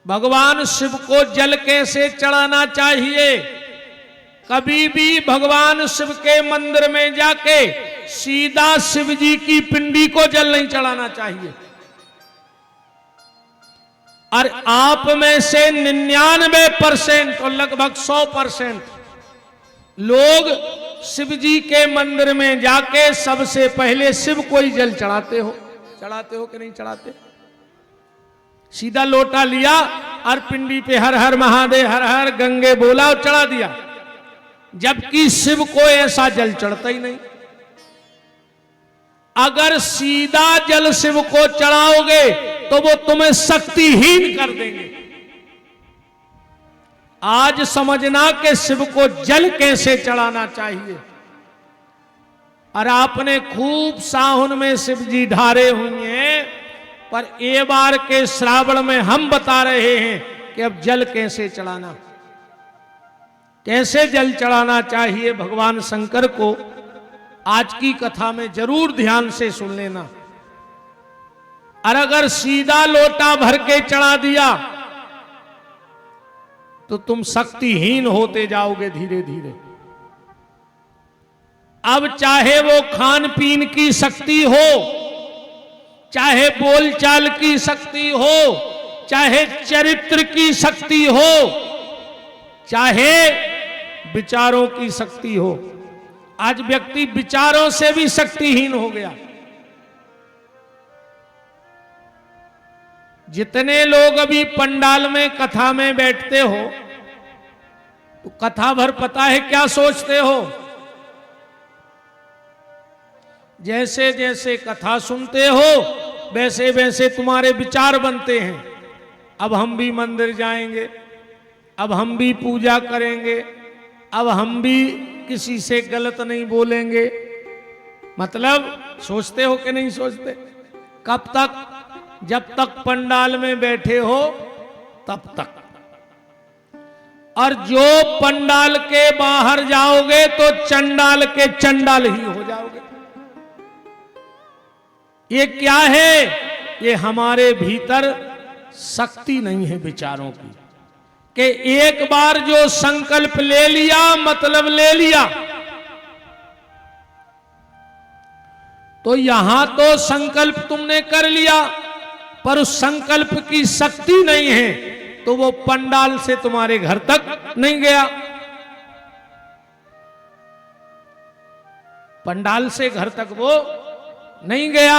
भगवान शिव को जल कैसे चढ़ाना चाहिए? कभी भी भगवान शिव के मंदिर में जाके सीधा शिव जी की पिंडी को जल नहीं चढ़ाना चाहिए। और आप में से 99% और लगभग 100% लोग शिव जी के मंदिर में जाके सबसे पहले शिव को ही जल चढ़ाते हो कि नहीं चढ़ाते? सीधा लोटा लिया और पिंडी पे हर हर महादेव हर हर गंगे बोला और चढ़ा दिया, जबकि शिव को ऐसा जल चढ़ता ही नहीं। अगर सीधा जल शिव को चढ़ाओगे तो वो तुम्हें शक्तिहीन कर देंगे। आज समझना कि शिव को जल कैसे चढ़ाना चाहिए। और आपने खूब सावन में शिव जी ढारे हुए हैं, पर ए बार के श्रावण में हम बता रहे हैं कि अब जल कैसे चढ़ाना, कैसे जल चढ़ाना चाहिए भगवान शंकर को। आज की कथा में जरूर ध्यान से सुन लेना। और अगर सीधा लोटा भर के चढ़ा दिया तो तुम शक्तिहीन होते जाओगे धीरे धीरे। अब चाहे वो खान पीन की शक्ति हो, चाहे बोलचाल की शक्ति हो, चाहे चरित्र की शक्ति हो, चाहे विचारों की शक्ति हो, आज व्यक्ति विचारों से भी शक्तिहीन हो गया। जितने लोग अभी पंडाल में कथा में बैठते हो तो कथा भर पता है क्या सोचते हो? जैसे जैसे कथा सुनते हो वैसे वैसे तुम्हारे विचार बनते हैं। अब हम भी मंदिर जाएंगे, अब हम भी पूजा करेंगे, अब हम भी किसी से गलत नहीं बोलेंगे। मतलब सोचते हो कि नहीं सोचते? कब तक? जब तक पंडाल में बैठे हो तब तक। और जो पंडाल के बाहर जाओगे तो चंडाल के चंडाल ही हो जाओगे। ये क्या है? ये हमारे भीतर शक्ति नहीं है विचारों की, कि एक बार जो संकल्प ले लिया मतलब ले लिया। तो यहां तो संकल्प तुमने कर लिया, पर उस संकल्प की शक्ति नहीं है, तो वो पंडाल से तुम्हारे घर तक नहीं गया। पंडाल से घर तक वो नहीं गया।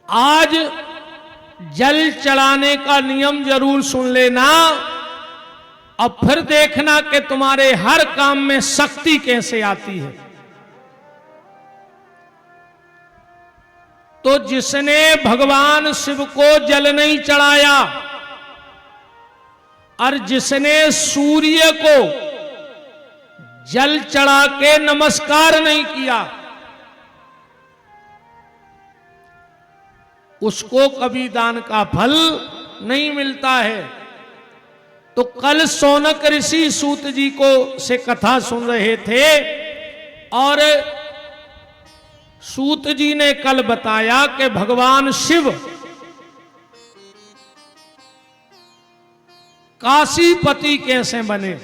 आज जल चढ़ाने का नियम जरूर सुन लेना, अब फिर देखना कि तुम्हारे हर काम में शक्ति कैसे आती है। तो जिसने भगवान शिव को जल नहीं चढ़ाया और जिसने सूर्य को जल चढ़ा के नमस्कार नहीं किया, उसको कभी दान का फल नहीं मिलता है। तो कल सौनक ऋषि सूत जी को से कथा सुन रहे थे और सूत जी ने कल बताया कि भगवान शिव काशीपति कैसे बने।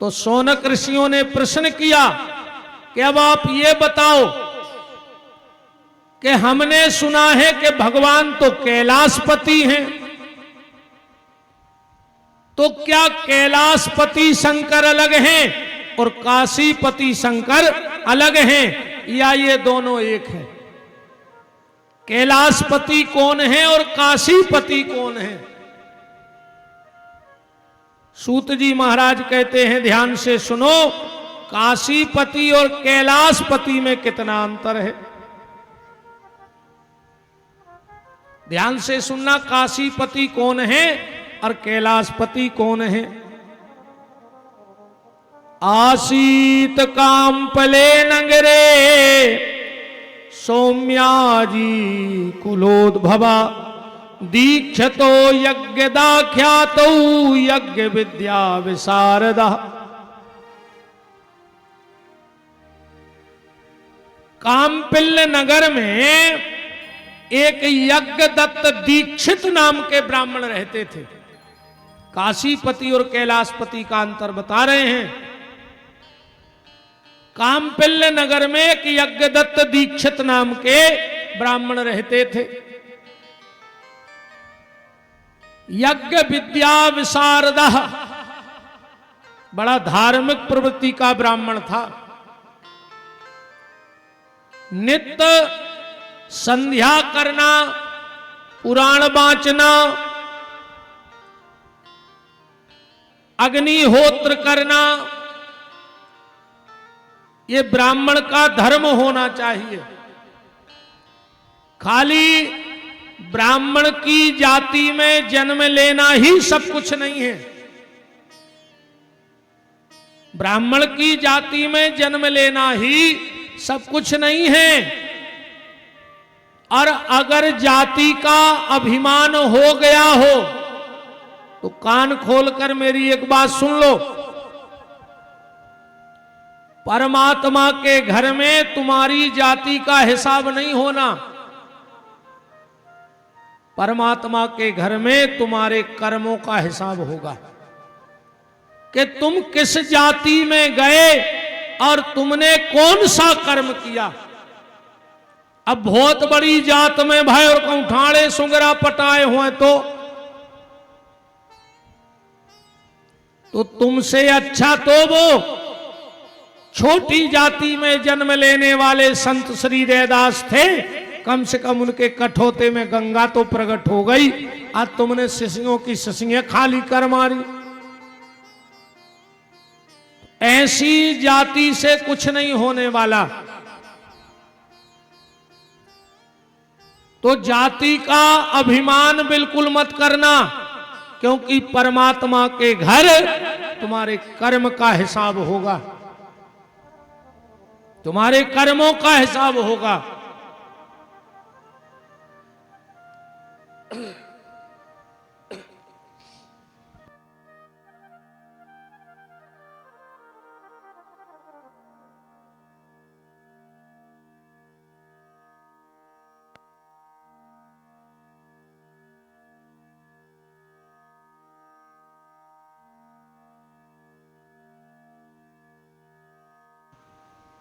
तो सौनक ऋषियों ने प्रश्न किया कि अब आप ये बताओ कि हमने सुना है कि भगवान तो कैलाशपति हैं, तो क्या कैलाशपति शंकर अलग हैं और काशीपति शंकर अलग हैं, या ये दोनों एक हैं? कैलाशपति कौन है और काशीपति कौन है? सूत जी महाराज कहते हैं, ध्यान से सुनो, काशीपति और कैलाशपति में कितना अंतर है। ध्यान से सुनना, काशीपति कौन है और कैलाशपति कौन है? आसीत कांपले नगरे सौम्याजी कुलोद्भवा दीक्षतो यज्ञ दाख्यातो यज्ञ विद्या विशारदा। कामपिल्य नगर में एक यज्ञदत्त दीक्षित नाम के ब्राह्मण रहते थे। काशीपति और कैलाशपति का अंतर बता रहे हैं। कामपिल्य नगर में एक यज्ञदत्त दीक्षित नाम के ब्राह्मण रहते थे। यज्ञ विद्या विशारदः, बड़ा धार्मिक प्रवृत्ति का ब्राह्मण था। नित्य संध्या करना, पुराण वाचना, अग्निहोत्र करना, ये ब्राह्मण का धर्म होना चाहिए। खाली ब्राह्मण की जाति में जन्म लेना ही सब कुछ नहीं है। ब्राह्मण की जाति में जन्म लेना ही सब कुछ नहीं है। और अगर जाति का अभिमान हो गया हो तो कान खोलकर मेरी एक बात सुन लो। परमात्मा के घर में तुम्हारी जाति का हिसाब नहीं होना। परमात्मा के घर में तुम्हारे कर्मों का हिसाब होगा कि तुम किस जाति में गए और तुमने कौन सा कर्म किया। अब बहुत बड़ी जात में भाई और कौठाड़े सुंगरा पटाए हुए तो तुमसे अच्छा तो वो छोटी जाति में जन्म लेने वाले संत श्री रैदास थे। कम से कम उनके कठोते में गंगा तो प्रकट हो गई। आज तुमने शिशियों की शिशियां खाली कर मारी। ऐसी जाति से कुछ नहीं होने वाला। तो जाति का अभिमान बिल्कुल मत करना, क्योंकि परमात्मा के घर तुम्हारे कर्म का हिसाब होगा। तुम्हारे कर्मों का हिसाब होगा।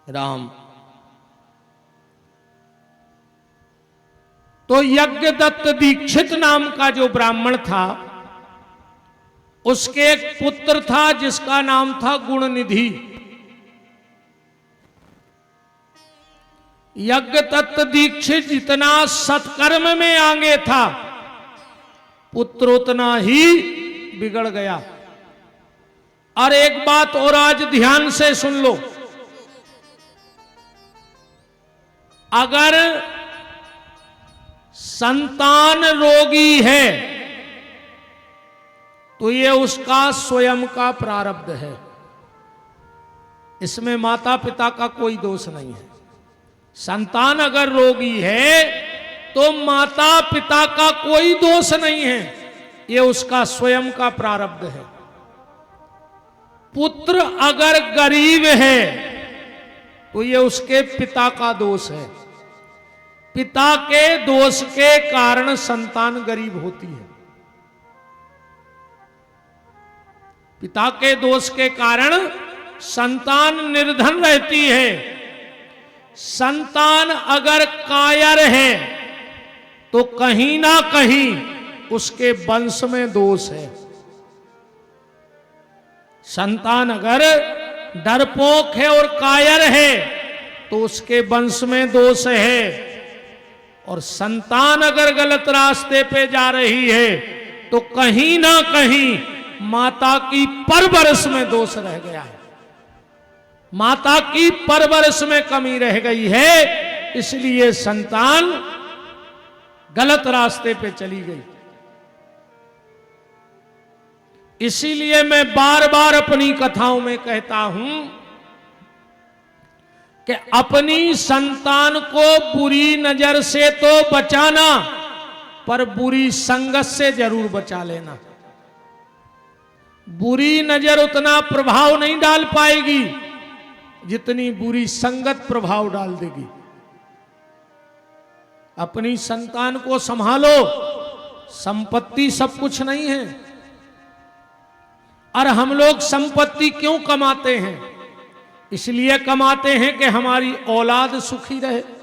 राम तो यज्ञदत्त दीक्षित नाम का जो ब्राह्मण था, उसके एक पुत्र था जिसका नाम था गुणनिधि। यज्ञदत्त दीक्षित जितना सत्कर्म में आगे था, पुत्र उतना ही बिगड़ गया। और एक बात और आज ध्यान से सुन लो, अगर संतान रोगी है तो ये उसका स्वयं का प्रारब्ध है। इसमें माता पिता का कोई दोष नहीं है। संतान अगर रोगी है तो माता पिता का कोई दोष नहीं है, ये उसका स्वयं का प्रारब्ध है। पुत्र अगर गरीब है तो ये उसके पिता का दोष है। पिता के दोष के कारण संतान गरीब होती है। पिता के दोष के कारण संतान निर्धन रहती है। संतान अगर कायर है तो कहीं ना कहीं उसके वंश में दोष है। संतान अगर डरपोक है और कायर है तो उसके वंश में दोष है। और संतान अगर गलत रास्ते पे जा रही है तो कहीं ना कहीं माता की परवरिश में दोष रह गया है। माता की परवरिश में कमी रह गई है, इसलिए संतान गलत रास्ते पे चली गई। इसीलिए मैं बार बार अपनी कथाओं में कहता हूं कि अपनी संतान को बुरी नजर से तो बचाना, पर बुरी संगत से जरूर बचा लेना। बुरी नजर उतना प्रभाव नहीं डाल पाएगी जितनी बुरी संगत प्रभाव डाल देगी। अपनी संतान को संभालो। संपत्ति सब कुछ नहीं है। और हम लोग संपत्ति क्यों कमाते हैं? इसलिए कमाते हैं कि हमारी औलाद सुखी रहे।